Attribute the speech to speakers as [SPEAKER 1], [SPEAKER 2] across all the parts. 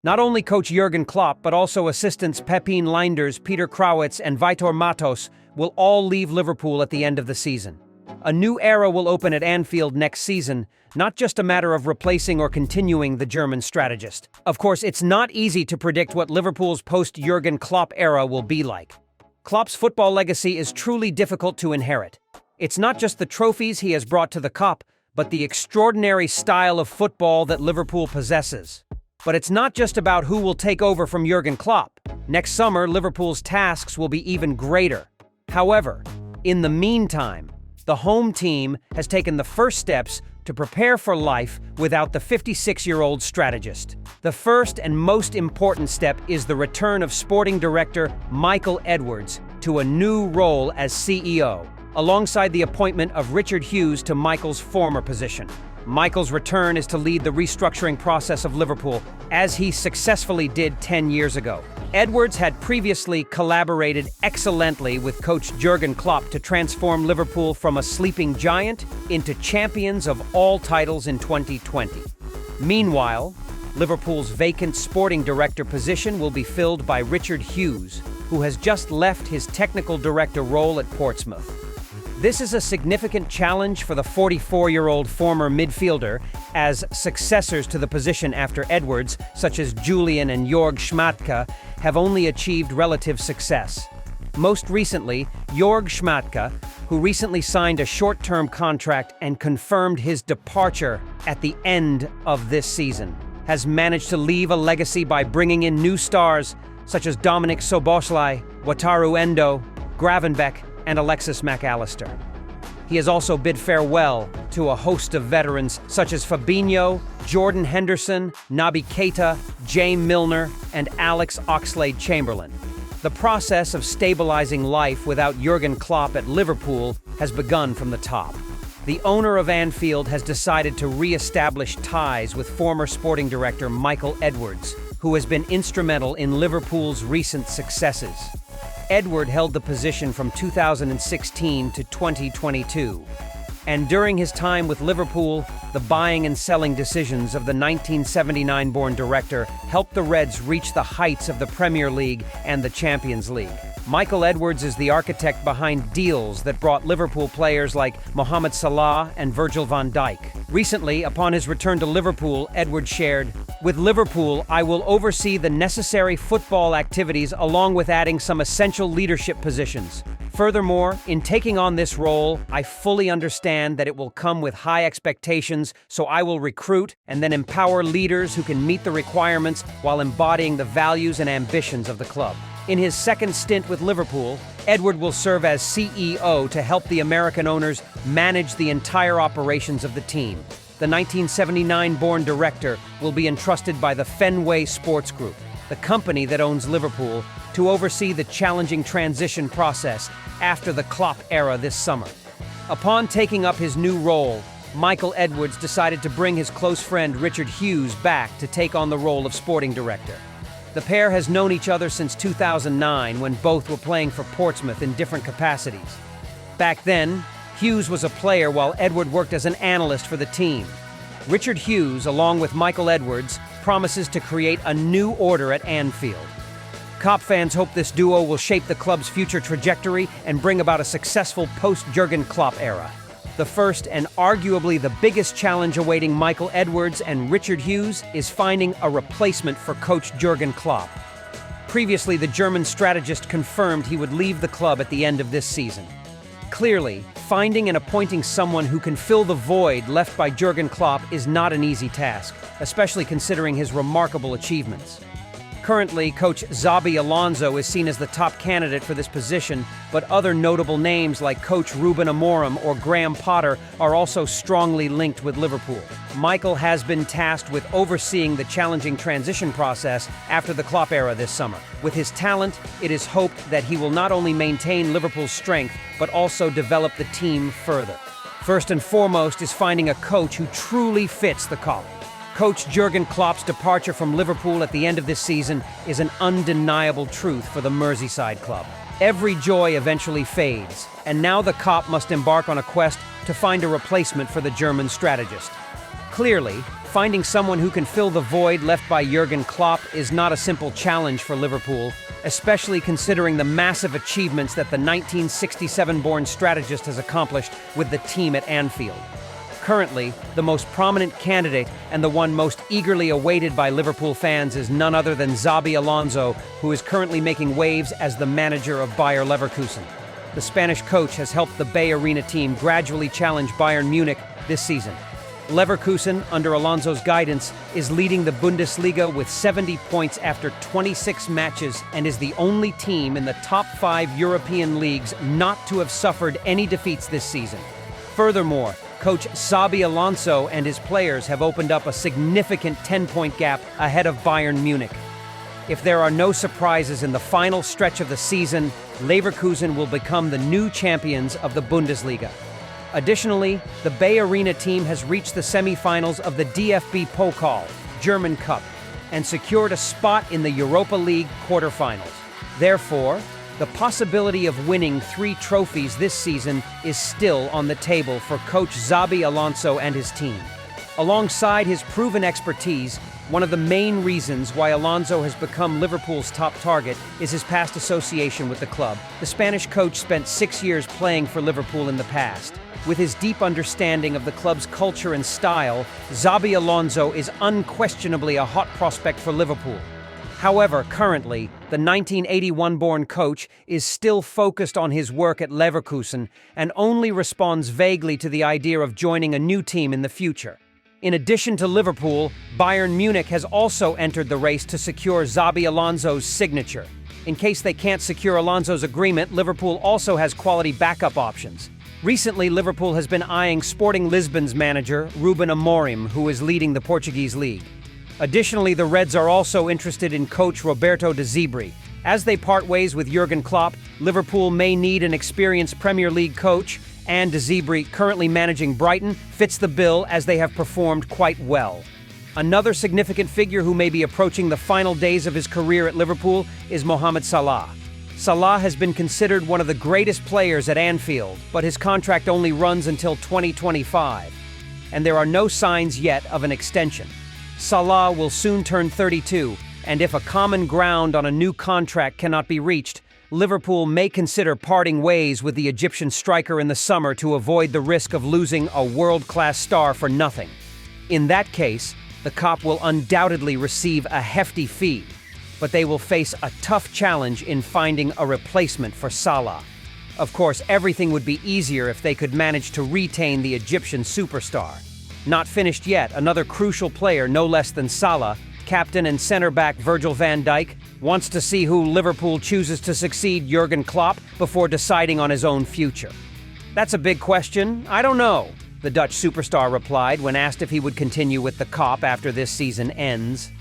[SPEAKER 1] Not only coach Jurgen Klopp, but also assistants Pepijn Lijnders, Peter Crouch, and Vitor Matos will all leave Liverpool at the end of the season. A new era will open at Anfield next season, not just a matter of replacing or continuing the German strategist. Of course, it's not easy to predict what Liverpool's post-Jurgen Klopp era will be like. Klopp's football legacy is truly difficult to inherit. It's not just the trophies he has brought to the Kop, but the extraordinary style of football that Liverpool possesses. But it's not just about who will take over from Jurgen Klopp. Next summer, Liverpool's tasks will be even greater. However, in the meantime, the home team has taken the first steps to prepare for life without the 56-year-old strategist. The first and most important step is the return of sporting director Michael Edwards to a new role as CEO, alongside the appointment of Richard Hughes to Michael's former position. Michael's return is to lead the restructuring process of Liverpool, as he successfully did 10 years ago. Edwards had previously collaborated excellently with coach Jurgen Klopp to transform Liverpool from a sleeping giant into champions of all titles in 2020. Meanwhile, Liverpool's vacant sporting director position will be filled by Richard Hughes, who has just left his technical director role at Portsmouth. This is a significant challenge for the 44-year-old former midfielder, as successors to the position after Edwards, such as Julian and Jörg Schmadtke, have only achieved relative success. Most recently, Jörg Schmadtke, who recently signed a short-term contract and confirmed his departure at the end of this season, has managed to leave a legacy by bringing in new stars such as Dominik Szoboszlai, Wataru Endo, Gravenbeck, and Alexis Mac Allister. He has also bid farewell to a host of veterans such as Fabinho, Jordan Henderson, Naby Keita, Jay Milner, and Alex Oxlade-Chamberlain. The process of stabilizing life without Jurgen Klopp at Liverpool has begun from the top. The owner of Anfield has decided to re-establish ties with former sporting director Michael Edwards, who has been instrumental in Liverpool's recent successes. Edward held the position from 2016 to 2022, and during his time with Liverpool, the buying and selling decisions of the 1979-born director helped the Reds reach the heights of the Premier League and the Champions League. Michael Edwards is the architect behind deals that brought Liverpool players like Mohamed Salah and Virgil van Dijk. Recently, upon his return to Liverpool, Edwards shared, "With Liverpool, I will oversee the necessary football activities along with adding some essential leadership positions. Furthermore, in taking on this role, I fully understand that it will come with high expectations, so I will recruit and then empower leaders who can meet the requirements while embodying the values and ambitions of the club." In his second stint with Liverpool, Edward will serve as CEO to help the American owners manage the entire operations of the team. The 1979-born director will be entrusted by the Fenway Sports Group, the company that owns Liverpool, to oversee the challenging transition process after the Klopp era this summer. Upon taking up his new role, Michael Edwards decided to bring his close friend Richard Hughes back to take on the role of sporting director. The pair has known each other since 2009, when both were playing for Portsmouth in different capacities. Back then, Hughes was a player while Edward worked as an analyst for the team. Richard Hughes, along with Michael Edwards, promises to create a new order at Anfield. Kop fans hope this duo will shape the club's future trajectory and bring about a successful post-Jurgen Klopp era. The first and arguably the biggest challenge awaiting Michael Edwards and Richard Hughes is finding a replacement for coach Jurgen Klopp. Previously, the German strategist confirmed he would leave the club at the end of this season. Clearly, finding and appointing someone who can fill the void left by Jurgen Klopp is not an easy task, especially considering his remarkable achievements. Currently, coach Xabi Alonso is seen as the top candidate for this position, but other notable names like coach Ruben Amorim or Graham Potter are also strongly linked with Liverpool. Michael has been tasked with overseeing the challenging transition process after the Klopp era this summer. With his talent, it is hoped that he will not only maintain Liverpool's strength, but also develop the team further. First and foremost is finding a coach who truly fits the Kop. Coach Jurgen Klopp's departure from Liverpool at the end of this season is an undeniable truth for the Merseyside club. Every joy eventually fades, and now the Kop must embark on a quest to find a replacement for the German strategist. Clearly, finding someone who can fill the void left by Jurgen Klopp is not a simple challenge for Liverpool, especially considering the massive achievements that the 1967-born strategist has accomplished with the team at Anfield. Currently, the most prominent candidate and the one most eagerly awaited by Liverpool fans is none other than Xabi Alonso, who is currently making waves as the manager of Bayer Leverkusen. The Spanish coach has helped the Bay Arena team gradually challenge Bayern Munich this season. Leverkusen, under Alonso's guidance, is leading the Bundesliga with 70 points after 26 matches and is the only team in the top 5 European leagues not to have suffered any defeats this season. Furthermore, coach Xabi Alonso and his players have opened up a significant 10-point gap ahead of Bayern Munich. If there are no surprises in the final stretch of the season, Leverkusen will become the new champions of the Bundesliga. Additionally, the Bay Arena team has reached the semi-finals of the DFB Pokal, German Cup, and secured a spot in the Europa League quarterfinals. Therefore, the possibility of winning 3 trophies this season is still on the table for coach Xabi Alonso and his team. Alongside his proven expertise, one of the main reasons why Alonso has become Liverpool's top target is his past association with the club. The Spanish coach spent 6 years playing for Liverpool in the past. With his deep understanding of the club's culture and style, Xabi Alonso is unquestionably a hot prospect for Liverpool. However, currently, the 1981-born coach is still focused on his work at Leverkusen and only responds vaguely to the idea of joining a new team in the future. In addition to Liverpool, Bayern Munich has also entered the race to secure Xabi Alonso's signature. In case they can't secure Alonso's agreement, Liverpool also has quality backup options. Recently, Liverpool has been eyeing Sporting Lisbon's manager, Ruben Amorim, who is leading the Portuguese league. Additionally, the Reds are also interested in coach Roberto De Zerbi. As they part ways with Jurgen Klopp, Liverpool may need an experienced Premier League coach, and De Zerbi, currently managing Brighton, fits the bill as they have performed quite well. Another significant figure who may be approaching the final days of his career at Liverpool is Mohamed Salah. Salah has been considered one of the greatest players at Anfield, but his contract only runs until 2025, and there are no signs yet of an extension. Salah will soon turn 32, and if a common ground on a new contract cannot be reached, Liverpool may consider parting ways with the Egyptian striker in the summer to avoid the risk of losing a world-class star for nothing. In that case, the cop will undoubtedly receive a hefty fee, but they will face a tough challenge in finding a replacement for Salah. Of course, everything would be easier if they could manage to retain the Egyptian superstar. Not finished yet, another crucial player, no less than Salah, captain and center-back Virgil van Dijk, wants to see who Liverpool chooses to succeed Jurgen Klopp before deciding on his own future. That's a big question. I don't know, the Dutch superstar replied when asked if he would continue with the Kop after this season ends.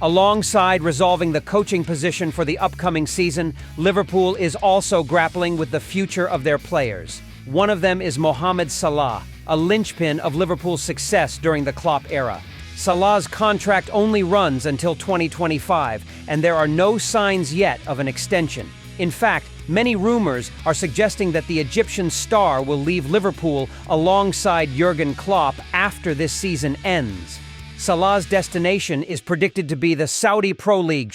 [SPEAKER 1] Alongside resolving the coaching position for the upcoming season, Liverpool is also grappling with the future of their players. One of them is Mohamed Salah, a linchpin of Liverpool's success during the Klopp era. Salah's contract only runs until 2025, and there are no signs yet of an extension. In fact, many rumors are suggesting that the Egyptian star will leave Liverpool alongside Jurgen Klopp after this season ends. Salah's destination is predicted to be the Saudi Pro League,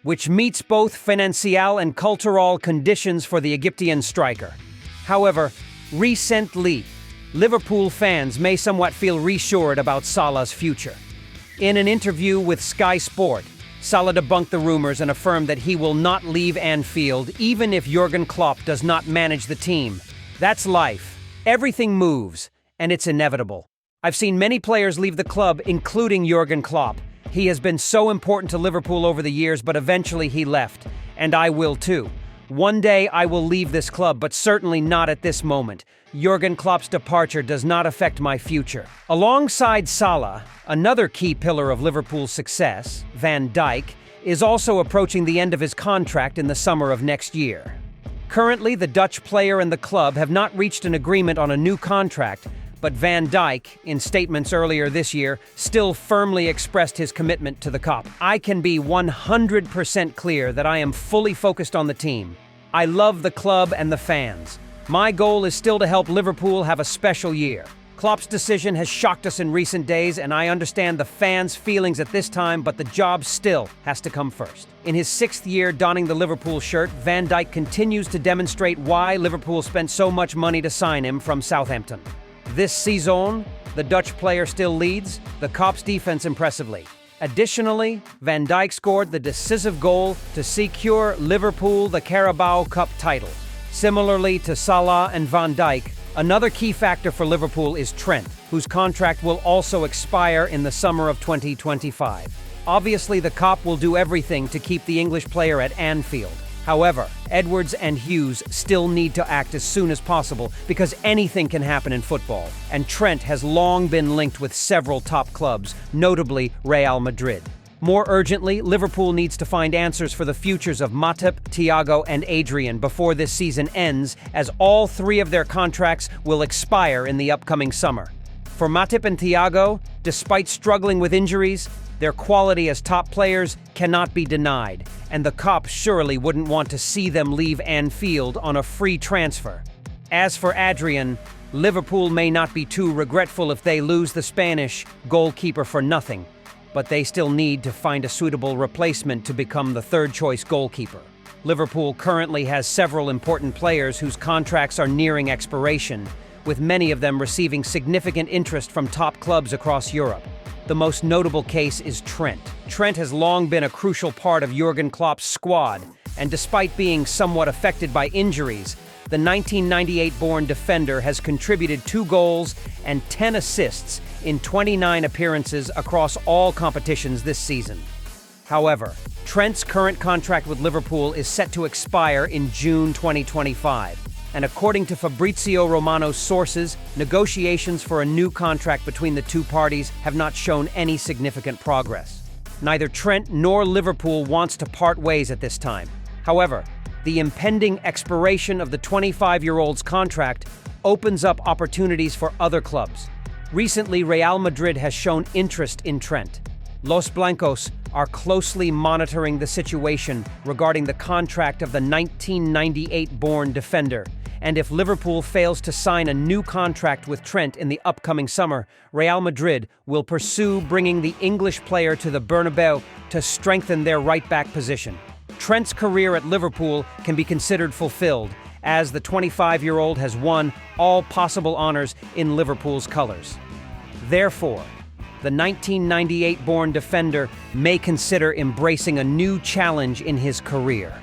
[SPEAKER 1] which meets both financial and cultural conditions for the Egyptian striker. However, recently, Liverpool fans may somewhat feel reassured about Salah's future. In an interview with Sky Sport, Salah debunked the rumors and affirmed that he will not leave Anfield even if Jurgen Klopp does not manage the team. That's life. Everything moves, and it's inevitable. I've seen many players leave the club, including Jurgen Klopp. He has been so important to Liverpool over the years, but eventually he left, and I will too. One day I will leave this club, but certainly not at this moment. Jurgen Klopp's departure does not affect my future. Alongside Salah, another key pillar of Liverpool's success, Van Dijk, is also approaching the end of his contract in the summer of next year. Currently, the Dutch player and the club have not reached an agreement on a new contract, but Van Dijk, in statements earlier this year, still firmly expressed his commitment to the Kop. I can be 100% clear that I am fully focused on the team. I love the club and the fans. My goal is still to help Liverpool have a special year. Klopp's decision has shocked us in recent days, and I understand the fans' feelings at this time, but the job still has to come first. In his 6th year donning the Liverpool shirt, Van Dijk continues to demonstrate why Liverpool spent so much money to sign him from Southampton. This season, the Dutch player still leads the Kop's defense impressively. Additionally, Van Dijk scored the decisive goal to secure Liverpool the Carabao Cup title. Similarly to Salah and Van Dijk, another key factor for Liverpool is Trent, whose contract will also expire in the summer of 2025. Obviously, the Kop will do everything to keep the English player at Anfield. However, Edwards and Hughes still need to act as soon as possible because anything can happen in football, and Trent has long been linked with several top clubs, notably Real Madrid. More urgently, Liverpool needs to find answers for the futures of Matip, Thiago, and Adrian before this season ends, as all 3 of their contracts will expire in the upcoming summer. For Matip and Thiago, despite struggling with injuries, their quality as top players cannot be denied, and the Kop surely wouldn't want to see them leave Anfield on a free transfer. As for Adrian, Liverpool may not be too regretful if they lose the Spanish goalkeeper for nothing, but they still need to find a suitable replacement to become the third-choice goalkeeper. Liverpool currently has several important players whose contracts are nearing expiration, with many of them receiving significant interest from top clubs across Europe. The most notable case is Trent. Trent has long been a crucial part of Jurgen Klopp's squad, and despite being somewhat affected by injuries, the 1998-born defender has contributed 2 goals and 10 assists in 29 appearances across all competitions this season. However, Trent's current contract with Liverpool is set to expire in June 2025, and according to Fabrizio Romano's sources, negotiations for a new contract between the 2 parties have not shown any significant progress. Neither Trent nor Liverpool wants to part ways at this time. However, the impending expiration of the 25-year-old's contract opens up opportunities for other clubs. Recently, Real Madrid has shown interest in Trent. Los Blancos are closely monitoring the situation regarding the contract of the 1998-born defender, and if Liverpool fails to sign a new contract with Trent in the upcoming summer, Real Madrid will pursue bringing the English player to the Bernabeu to strengthen their right-back position. Trent's career at Liverpool can be considered fulfilled, as the 25-year-old has won all possible honors in Liverpool's colors. Therefore, the 1998-born defender may consider embracing a new challenge in his career.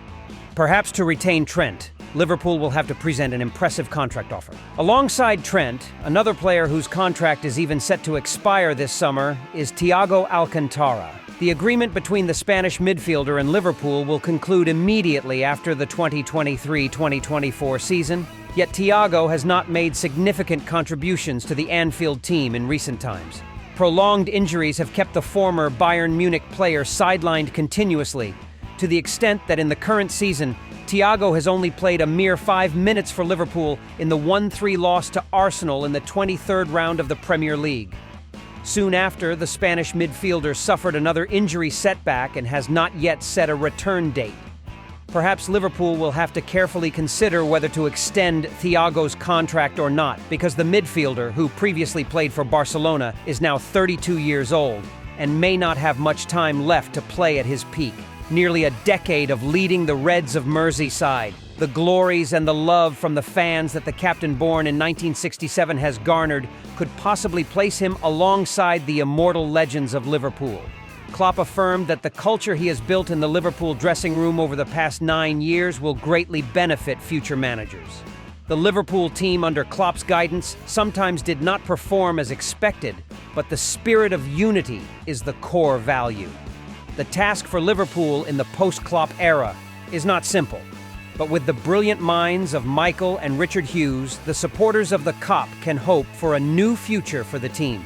[SPEAKER 1] Perhaps to retain Trent, Liverpool will have to present an impressive contract offer. Alongside Trent, another player whose contract is even set to expire this summer is Thiago Alcantara. The agreement between the Spanish midfielder and Liverpool will conclude immediately after the 2023-2024 season, yet Thiago has not made significant contributions to the Anfield team in recent times. Prolonged injuries have kept the former Bayern Munich player sidelined continuously, to the extent that in the current season, Thiago has only played a mere 5 minutes for Liverpool in the 1-3 loss to Arsenal in the 23rd round of the Premier League. Soon after, the Spanish midfielder suffered another injury setback and has not yet set a return date. Perhaps Liverpool will have to carefully consider whether to extend Thiago's contract or not, because the midfielder, who previously played for Barcelona, is now 32 years old and may not have much time left to play at his peak. Nearly a decade of leading the Reds of Merseyside, the glories and the love from the fans that the captain born in 1967 has garnered could possibly place him alongside the immortal legends of Liverpool. Klopp affirmed that the culture he has built in the Liverpool dressing room over the past 9 years will greatly benefit future managers. The Liverpool team under Klopp's guidance sometimes did not perform as expected, but the spirit of unity is the core value. The task for Liverpool in the post-Klopp era is not simple, but with the brilliant minds of Michael and Richard Hughes, the supporters of the Kop can hope for a new future for the team.